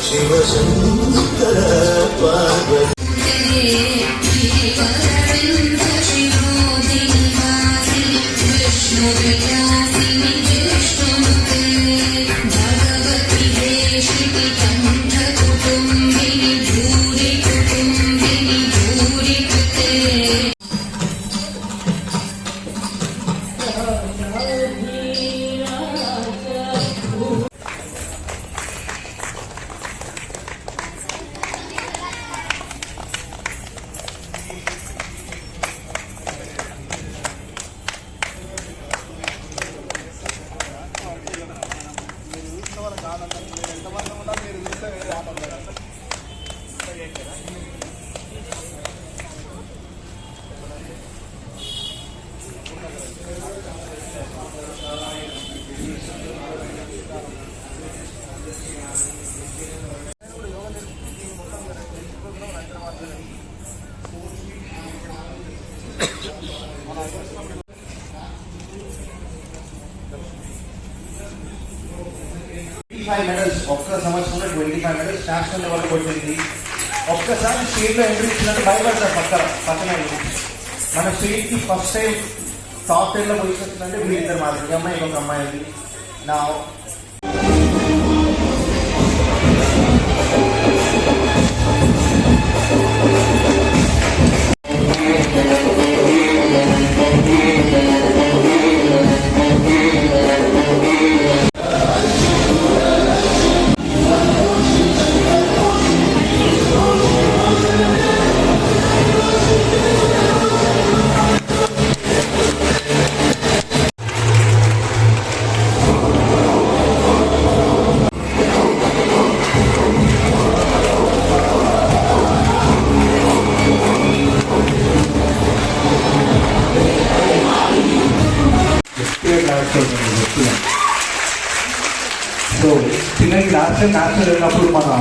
Shiva Shankar Parvati medals ఒక్క సంవత్సరంలో 25 medals national లెవెల్లో కొట్టింది. ఒక్కసారి స్టేట్లో ఎంట్రీ ఇచ్చినట్టు భయపడతారు పక్కన మన స్టేట్కి ఫస్ట్ టైం టాప్ 10లో పొజిషన్ వచ్చిందంటే వీళ్ళిద్దరు మాత్రం ఈ అమ్మాయి ఒక అమ్మాయి నా సో చిన్నకి నేషనల్ వెళ్ళినప్పుడు మన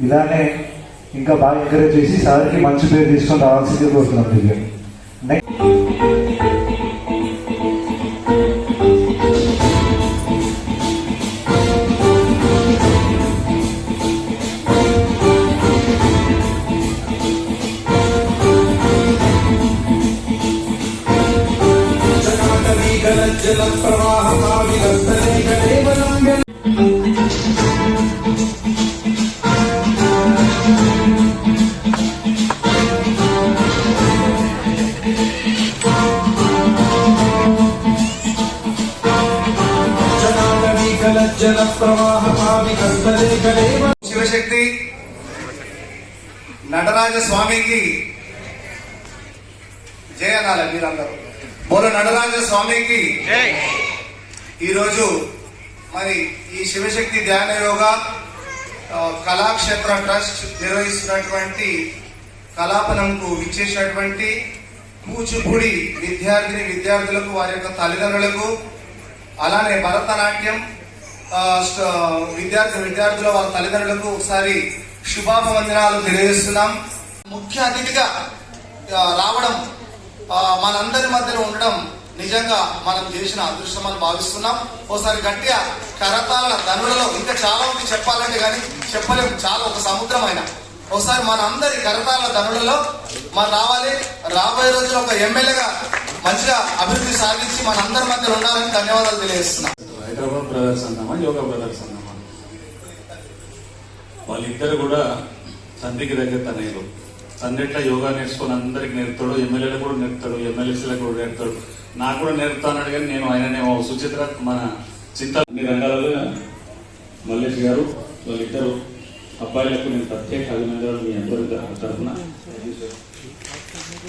ఇలానే ఇంకా బాగా ఎంకరేజ్ చేసి సార్కి మంచి పేరు తీసుకొని రావాల్సిందే కోరుతున్నాం. దివ్య శివశక్తి నటరాజ స్వామికి జయ అనాలి మీరందరూ. బోలో నటరాజ స్వామికి ఈరోజు మరి ఈ శివశక్తి ధ్యాన యోగా కళాక్షేత్ర ట్రస్ట్ నిర్వహిస్తున్నటువంటి కళాపనంకు విచ్చేసినటువంటి కూచిపూడి విద్యార్థులకు వారి యొక్క తల్లిదండ్రులకు అలానే భరతనాట్యం విద్యార్థుల వాళ్ళ తల్లిదండ్రులకు ఒకసారి శుభాభివందనాలు తెలియజేస్తున్నాం. ముఖ్య అతిథిగా రావడం మనందరి మధ్యలో ఉండడం నిజంగా మనం చేసిన అదృష్టమని భావిస్తున్నాం. ఒకసారి గట్టిగా కరతాళ ధనులలో ఇంకా చాలా మంది చెప్పాలంటే కానీ చెప్పలేము, చాలా ఒక సముద్రం అయినా ఒకసారి మన అందరి కరతాళ ధనులలో మనం రావాలి. రాబోయే రోజుల్లో ఒక ఎమ్మెల్యేగా మంచిగా అభివృద్ధి సాధించి మన అందరి మధ్యలో ఉండాలని ధన్యవాదాలు తెలియజేస్తున్నాం. హైదరాబాద్ బ్రదర్స్ అన్నామా, యోగా బ్రదర్స్ అన్నామా, వాళ్ళిద్దరు కూడా తండ్రికి దగ్గర తనయ్యలు. తండ్రి ఎట్లా యోగా నేర్చుకొని అందరికి నేర్పుతాడు, ఎమ్మెల్యేలకు కూడా నేర్పుతాడు, ఎమ్మెల్యేలకు కూడా నేర్పుతాడు, నాకు కూడా నేర్పుతాన్నాడు. కానీ నేను ఆయననే సుచిత్ర మన చింత అన్ని రంగాలలో మల్లేష్ గారు వాళ్ళిద్దరు అబ్బాయిలకు నేను ప్రత్యేక అభినందనలు మీ అందరి తరఫున.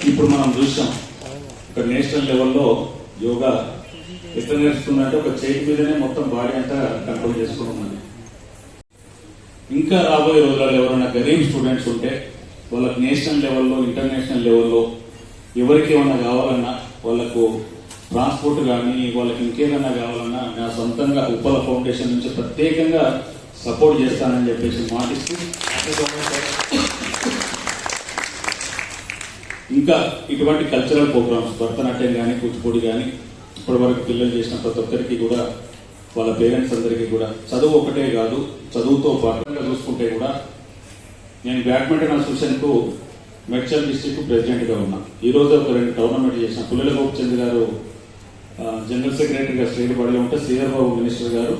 ఇప్పుడు మనం చూసాం ఒక నేషనల్ లెవెల్లో యోగా ఎట్లా నేర్చుకుందంటే ఒక చేతి మీదనే మొత్తం బాడీ అంతా కంట్రోల్ చేసుకోవడం. ఇంకా రాబోయే రోజులలో ఎవరైనా గరీబ్ స్టూడెంట్స్ ఉంటే వాళ్ళకి నేషనల్ లెవెల్లో ఇంటర్నేషనల్ లెవెల్లో ఎవరికి ఏమన్నా కావాలన్నా వాళ్ళకు ట్రాన్స్పోర్ట్ కానీ వాళ్ళకి ఇంకేదన్నా కావాలన్నా నా సొంతంగా ఉప్పల ఫౌండేషన్ నుంచి ప్రత్యేకంగా సపోర్ట్ చేస్తానని చెప్పేసి మాటిస్తూ ఇంకా ఇటువంటి కల్చరల్ ప్రోగ్రామ్స్ భరతనాట్యం కానీ కూచిపూడి కానీ ఇప్పటి వరకు పిల్లలు చేసిన ప్రతి ఒక్కరికి కూడా వాళ్ళ పేరెంట్స్ అందరికీ కూడా చదువు ఒకటే కాదు, చదువుతో పాటుగా చూసుకుంటే కూడా నేను బ్యాడ్మింటన్ అసోసియేషన్కు మెడ్చల్ డిస్ట్రిక్ట్ ప్రెసిడెంట్గా ఉన్నా. ఈరోజు ఒక 2 టోర్నమెంట్ చేసిన. పుల్లెల గోపిచంద్ గారు జనరల్ సెక్రటరీగా స్టేట్ బాడీలో ఉంటే, శ్రీధర్ బాబు మినిస్టర్ గారు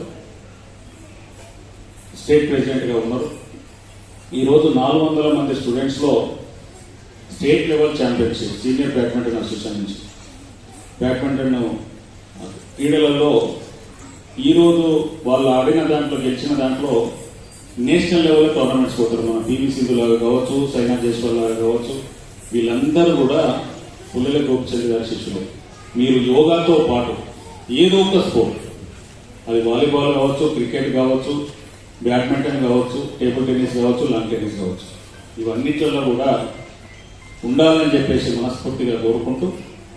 స్టేట్ ప్రెసిడెంట్గా ఉన్నారు. ఈరోజు 400 మంది స్టూడెంట్స్లో state level championship senior badminton association నుంచి బ్యాడ్మింటన్ క్రీడలలో ఈరోజు వాళ్ళు ఆడిన దాంట్లో, గెలిచిన దాంట్లో నేషనల్ లెవెల్లో టోర్నమెంట్స్ పోతారు. మన పివి సింధు లాగా కావచ్చు, సైనా జైస్వాల్ లాగా కావచ్చు, వీళ్ళందరూ కూడా పుల్లెల గోపిచంద్ గారి శిష్యులు. మీరు యోగాతో పాటు ఏదో ఒక స్పోర్ట్, అది వాలీబాల్ కావచ్చు, క్రికెట్ కావచ్చు, బ్యాడ్మింటన్ కావచ్చు, టేబుల్ టెన్నిస్ కావచ్చు, లాన్ టెన్నిస్ కావచ్చు, ఇవన్నిటిలో కూడా ఉండాలని చెప్పేసి మనస్ఫూర్తిగా కోరుకుంటూ,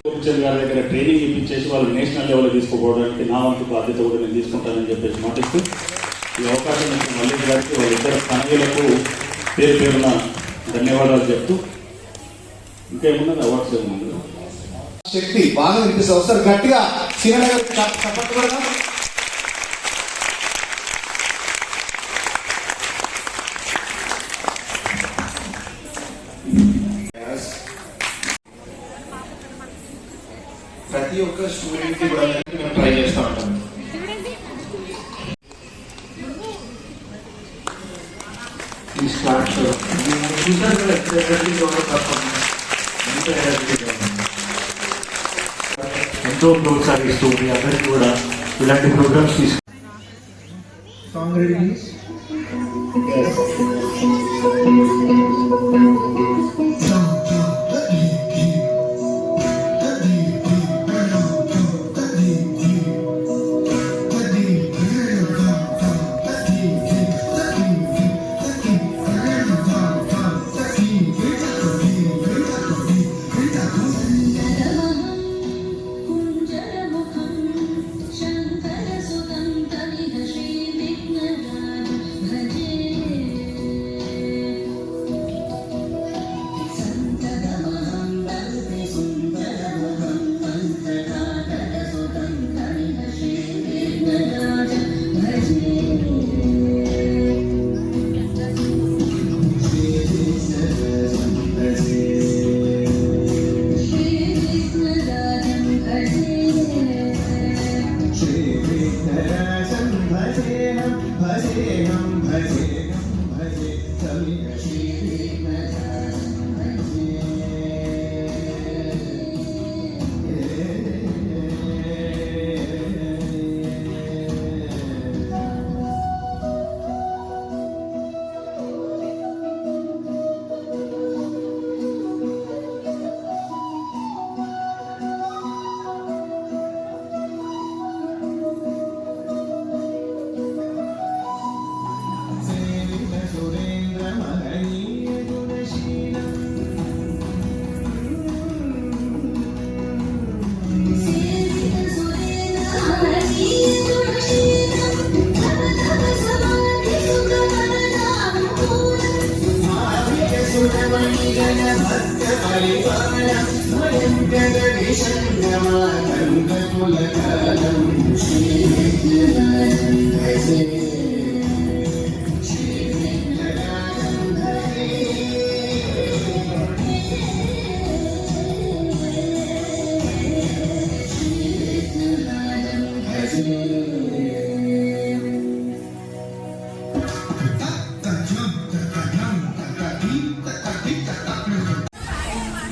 గోపిచంద్ గారి దగ్గర ట్రైనింగ్ ఇప్పించేసి వాళ్ళు నేషనల్ లెవెల్ తీసుకుపోవడానికి నా వంతు బాధ్యత కూడా నేను తీసుకుంటానని చెప్పేసి మాటిస్తూ, ఈ అవకాశం ఇచ్చిన మల్లి గారికి, వాళ్ళిద్దరు తనయులకు పేరు పేరున ధన్యవాదాలు చెప్తూ, ఇంకేమున్నది అవార్డ్స్ ఏముంది శక్తి బాగా వినిపిస్తుంది. ఒకసారి గట్టిగా శ్రీనగర్ చప్పట్లు కూడా. ప్రతి ఒక్క స్టూడెంట్ కి కూడా మేము ట్రై చేస్తూ ఉంటాం. ఈ స్టార్ట్ ఎంతో ప్రోత్సహిస్తూ మీ అందరికీ కూడా ఇలాంటి ప్రోగ్రామ్స్ తీసుకు సాంగ్ రిలీజ్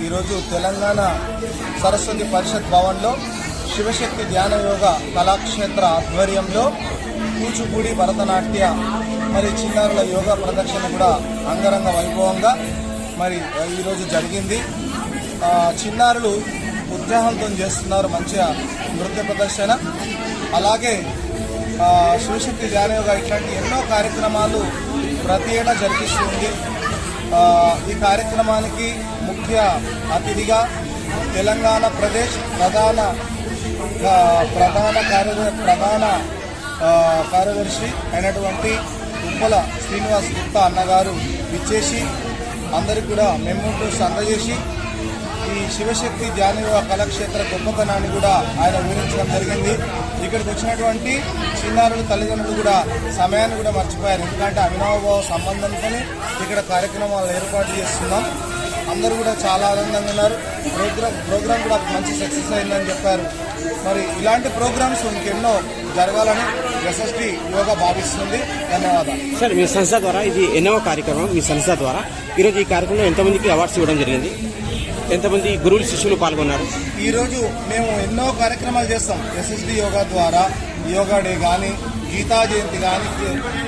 ఈరోజు తెలంగాణ సరస్వతి పరిషత్ భవన్లో శివశక్తి ధ్యాన యోగ కళాక్షేత్ర ఆధ్వర్యంలో కూచిపూడి, భరతనాట్య మరి చిన్నారుల యోగా ప్రదర్శన కూడా అంగరంగ వైభవంగా మరి ఈరోజు జరిగింది. చిన్నారులు ఉత్సాహంతో చేస్తున్నారు మంచిగా నృత్య ప్రదర్శన. అలాగే శివశక్తి ధ్యాన యోగా ఇట్లాంటి ఎన్నో కార్యక్రమాలు ప్రతి ఏటా జరిపిస్తుంది. ఈ కార్యక్రమానికి ముఖ్య అతిథిగా తెలంగాణ ప్రదేశ్ ప్రధాన కార్యదర్శి అయినటువంటి ఉప్పల శ్రీనివాస్ గుప్తా అన్నగారు విచ్చేసి అందరికి కూడా మెమోటోస్ అందజేసి ఈ శివశక్తి ధ్యాన కళాక్షేత్ర గొప్పతనాన్ని కూడా ఆయన వివరించడం జరిగింది. ఇక్కడికి వచ్చినటువంటి చిన్నారులు తల్లిదండ్రులు కూడా సమయాన్ని కూడా మర్చిపోయారు. ఎందుకంటే అవినాభావ సంబంధంతోనే ఇక్కడ కార్యక్రమాలు ఏర్పాటు చేస్తున్నాం. అందరూ కూడా చాలా ఆనందంగా ఉన్నారు. ప్రోగ్రామ్ కూడా మంచి సక్సెస్ అయిందని చెప్పారు. మరి ఇలాంటి ప్రోగ్రామ్స్ ఇంకెన్నో జరగాలని ఎస్ఎస్డి యోగా భావిస్తుంది. ధన్యవాదాలు సార్. మీ సంస్థ ద్వారా ఇది ఎన్నో కార్యక్రమం. మీ సంస్థ ద్వారా ఈరోజు ఈ కార్యక్రమంలో ఎంతమందికి అవార్డ్స్ ఇవ్వడం జరిగింది? ఎంతమంది గురువులు శిష్యులు పాల్గొన్నారు? ఈరోజు మేము ఎన్నో కార్యక్రమాలు చేస్తాం. ఎస్ఎస్డి యోగా ద్వారా యోగా డే కానీ, గీతా జయంతి కానీ,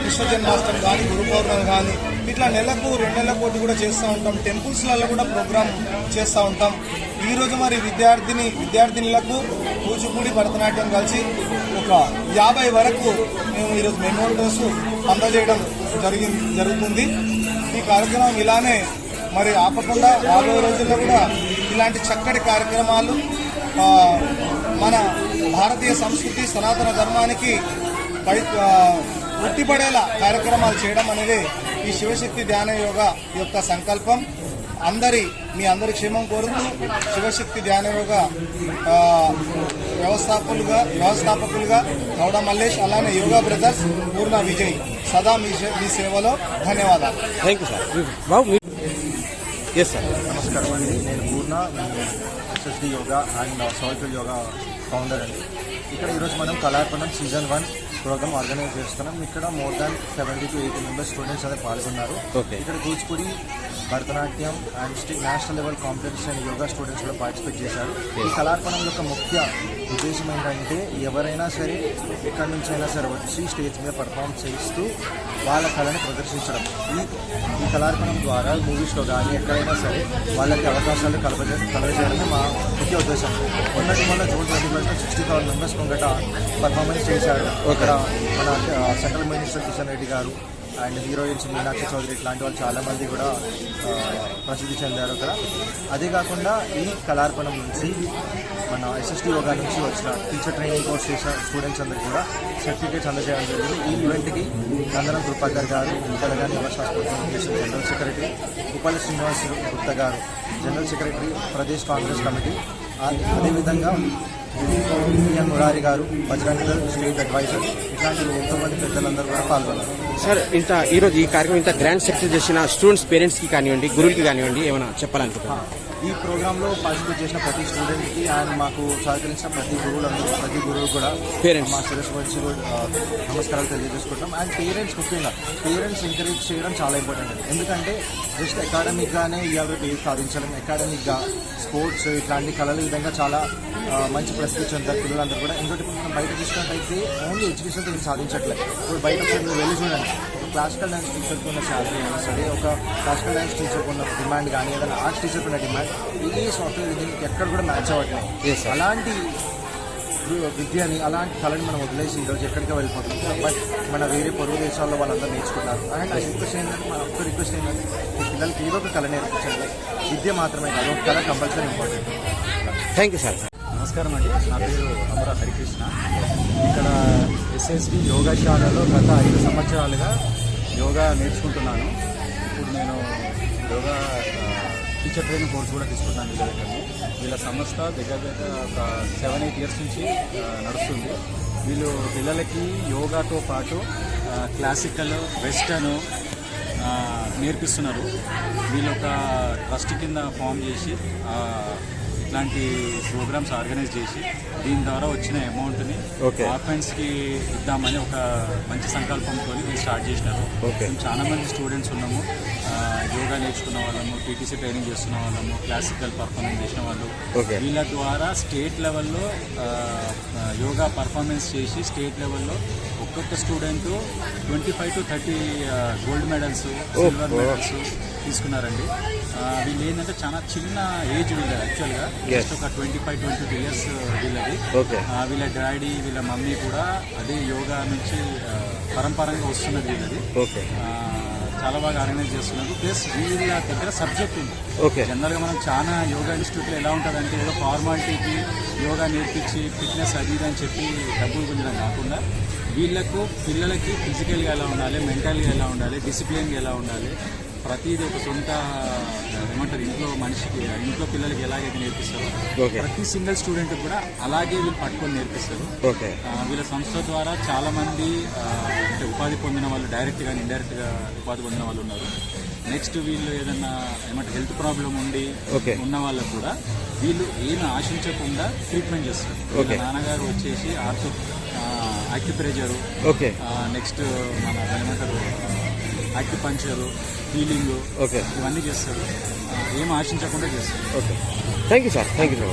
కృష్ణ జన్మాష్టమి కానీ, గురు పౌర్ణమి కానీ, ఇట్లా నెలకు 2 నెలల కోటి కూడా చేస్తూ ఉంటాం. టెంపుల్స్లలో కూడా ప్రోగ్రామ్ చేస్తూ ఉంటాం. ఈరోజు మరి విద్యార్థినులకు కూచిపూడి భరతనాట్యం కలిసి ఒక 50 వరకు మేము ఈరోజు మెమోరియల్స్ అందజేయడం జరుగుతుంది. ఈ కార్యక్రమం ఇలానే మరి ఆపకుండా రాబోయే రోజుల్లో కూడా ఇలాంటి చక్కటి కార్యక్రమాలు మన భారతీయ సంస్కృతి సనాతన ధర్మానికి ఉట్టిపడేలా కార్యక్రమాలు చేయడం అనేది ఈ శివశక్తి ధ్యాన యోగా యొక్క సంకల్పం. మీ అందరి క్షేమం కోరుతూ శివశక్తి ధ్యాన యోగా వ్యవస్థాపకులుగా గౌడ మల్లేష్, అలానే యోగా బ్రదర్స్ పూర్ణ విజయ్ సదా మీ సేవలో. ధన్యవాదాలు. Thank you sir. Babu yes sir. నమస్కారం అండి. నేను Purna, SSD yoga and soulful yoga founder అండి. ఇక్కడ ఈరోజు మనం కళార్పణం సీజన్ 1 ప్రోగ్రామ్ ఆర్గనైజ్ చేస్తున్నాం. ఇక్కడ more than 70 to 80 members students అనేది పాల్గొన్నారు. ఇక్కడ Kuchipudi, Bharatanatyam and national level competition yoga students కూడా పార్టిసిపేట్ చేశారు. ఈ కళార్పణం యొక్క ముఖ్య ఉద్దేశం ఏంటంటే ఎవరైనా సరే ఎక్కడి నుంచి అయినా సరే వచ్చి స్టేజ్ మీద పర్ఫామ్ చేస్తూ వాళ్ళ కళని ప్రదర్శించడం. ఈ కళార్పణం ద్వారా మూవీస్లో కానీ ఎక్కడైనా సరే వాళ్ళకి అవకాశాలు కలగజేయడమే మా ముఖ్య ఉద్దేశం. మొన్న జూన్ 21 60,000 మెంబర్స్ ముంగట పర్ఫార్మెన్స్ చేశారు. ఇక్కడ మన సెంట్రల్ మినిస్టర్ కిషన్ రెడ్డి గారు అండ్ హీరోయిన్స్ మీనాక్షి చౌదరి ఇట్లాంటి వాళ్ళు చాలామంది కూడా ప్రసిద్ధి చెందారు అక్కడ. అదే కాకుండా ఈ కళార్పణం నుంచి మన ఎస్ఎస్డి యోగా నుంచి వచ్చిన టీచర్ ట్రైనింగ్ కోర్స్ చేసిన స్టూడెంట్స్ అందరికీ కూడా సర్టిఫికేట్స్ అందజేయడం జరిగింది. ఈ ఈవెంట్కి నందనం కృపాకర్ గారు, Telangana Yuva Shastra association general secretary, Uppala Srinivas Gupta గారు general secretary, Pradesh Congress committee, అదేవిధంగా పిఎన్ మురారి గారు, బజరంగ దళ్ స్టేట్ అడ్వైజర్, ఇట్లాంటి ఎంతోమంది పెద్దలందరూ కూడా పాల్గొన్నారు. సార్, ఈరోజు ఈ కార్యక్రమం ఇంత గ్రాండ్ సక్సెస్ చేసిన స్టూడెంట్స్ పేరెంట్స్కి కానివ్వండి, గురువులకి కానివ్వండి, ఏమైనా చెప్పాలనుకుంటున్నాను? ఈ ప్రోగ్రాంలో పార్టిసిపేట్ చేసిన ప్రతి స్టూడెంట్కి అండ్ మాకు సహకరించిన ప్రతి గురువు కూడా పేరెంట్స్ మా శిరస్సు వచ్చి నమస్కారాలు తెలియజేసుకుంటాం. అండ్ పేరెంట్స్ ముఖ్యంగా పేరెంట్స్ ఎంకరేజ్ చేయడం చాలా ఇంపార్టెంట్ అండి. ఎందుకంటే జస్ట్ అకాడమిక్గానే ఇవాళ పేరు సాధించడం, అకాడమిక్గా స్పోర్ట్స్ ఇట్లాంటి కళల విధంగా చాలా మంచి ప్రసిద్ధి చెందారు పిల్లలందరూ కూడా. ఇంకోటి మనం బయట చూసినట్టయితే ఓన్లీ ఎడ్యుకేషన్తో ఏం సాధించట్లేదు. ఇప్పుడు బయట వెళ్ళి చూడండి, ఒక క్లాసికల్ డ్యాన్స్ టీచర్కి ఉన్న శాలరీ అయినా సరే, ఒక క్లాసికల్ డ్యాన్స్ టీచర్కి ఉన్న డిమాండ్ కానీ, ఏదైనా ఆర్ట్స్ టీచర్కి ఉన్న డిమాండ్ ఇది సాఫ్ట్వేర్ ఇంజనీరింగ్ ఎక్కడ కూడా మ్యాచ్ అవ్వట్లేదు. అలాంటి విద్యని, అలాంటి కళని మనం వదిలేసి ఈరోజు ఎక్కడికి వెళ్ళిపోతుంది. బట్ మన వేరే పొరుగు దేశాల్లో వాళ్ళందరూ నేర్చుకుంటారు. అండ్ ఆ రిక్వెస్ట్ ఏంటంటే, మన ఒక్క రిక్వెస్ట్ ఏంటంటే మీ పిల్లలకి ఏదో ఒక కళ నేర్పించండి. విద్య మాత్రమే కాదు, ఒక కళ compulsory important. Thank you sir. నమస్కారం అండి. నా పేరు అమర హరికృష్ణ. ఇక్కడ ఎస్ఎస్డి యోగాశాలలో గత 5 సంవత్సరాలుగా యోగా నేర్చుకుంటున్నాను. ఇప్పుడు నేను యోగా టీచర్ ట్రైనింగ్ కోర్స్ కూడా తీసుకుంటాను వీళ్ళ దగ్గర. వీళ్ళ సంస్థ దగ్గర ఒక 7-8 ఇయర్స్ నుంచి నడుస్తుంది. వీళ్ళు పిల్లలకి యోగాతో పాటు క్లాసికల్, వెస్టర్న్ నేర్పిస్తున్నారు. వీళ్ళు ఒక ట్రస్ట్ కింద ఫామ్ చేసి ఇట్లాంటి ప్రోగ్రామ్స్ ఆర్గనైజ్ చేసి దీని ద్వారా వచ్చిన అమౌంట్ని ఆర్ఫెన్స్కి ఇద్దామని ఒక మంచి సంకల్పంతో వీళ్ళు స్టార్ట్ చేసినారు. మేము చాలా మంది స్టూడెంట్స్ ఉన్నాము. యోగా నేర్చుకున్న వాళ్ళము, టీటీసీ ట్రైనింగ్ చేస్తున్న వాళ్ళము, క్లాసికల్ పర్ఫార్మెన్స్ చేసిన వాళ్ళు. వీళ్ళ ద్వారా స్టేట్ లెవెల్లో యోగా పర్ఫార్మెన్స్ చేసి స్టేట్ లెవెల్లో ఒక్కొక్క student 25 to 30 gold medals, silver medals తీసుకున్నారండి. వీళ్ళు ఏంటంటే చాలా చిన్న ఏజ్ వీళ్ళ యాక్చువల్గా జస్ట్ ఒక 25-22 ఇయర్స్ వీళ్ళది. వీళ్ళ డాడీ, వీళ్ళ మమ్మీ కూడా అదే యోగా నుంచి పరంపరంగా వస్తున్నది వీళ్ళది. చాలా బాగా ఆర్గనైజ్ చేస్తున్నారు. ప్లస్ వీళ్ళ దగ్గర సబ్జెక్ట్ ఉంది. జనరల్గా మనం చాలా యోగా ఇన్స్టిట్యూట్లో ఎలా ఉంటుందంటే ఏదో ఫార్మాలిటీకి యోగా నేర్పించి ఫిట్నెస్ అది ఇది అని చెప్పి డబ్బులు గుంజడం కాకుండా వీళ్ళకు పిల్లలకి ఫిజికల్గా ఎలా ఉండాలి, మెంటల్గా ఎలా ఉండాలి, డిసిప్లిన్గా ఎలా ఉండాలి, ప్రతిదీ ఒక సొంత ఏమంటారు ఇంట్లో పిల్లలకి ఎలాగైతే నేర్పిస్తారో ఓకే. ప్రతి సింగిల్ స్టూడెంట్ కూడా అలాగే వీళ్ళు పట్టుకొని నేర్పిస్తారు. ఓకే. వీళ్ళ సంస్థ ద్వారా చాలా మంది అంటే ఉపాధి పొందిన వాళ్ళు డైరెక్ట్ గా ఇండైరెక్ట్ గా ఉపాధి పొందిన వాళ్ళు ఉన్నారు. నెక్స్ట్ వీళ్ళు ఏదన్నా హెల్త్ ప్రాబ్లం ఉండి ఓకే. ఉన్న వాళ్ళకు కూడా వీళ్ళు ఏమి ఆశించకుండా ట్రీట్మెంట్ చేస్తారు. ఓకే. నాన్నగారు వచ్చేసి యాక్యుప్రెజరు, ఓకే. నెక్స్ట్ మన యాక్యుపంక్చరు, హీలింగ్ ఓకే. ఇవన్నీ చేస్తారు. ఏం ఆశించకుండా చేస్తారు. Okay. Thank you sir. Thank you so much.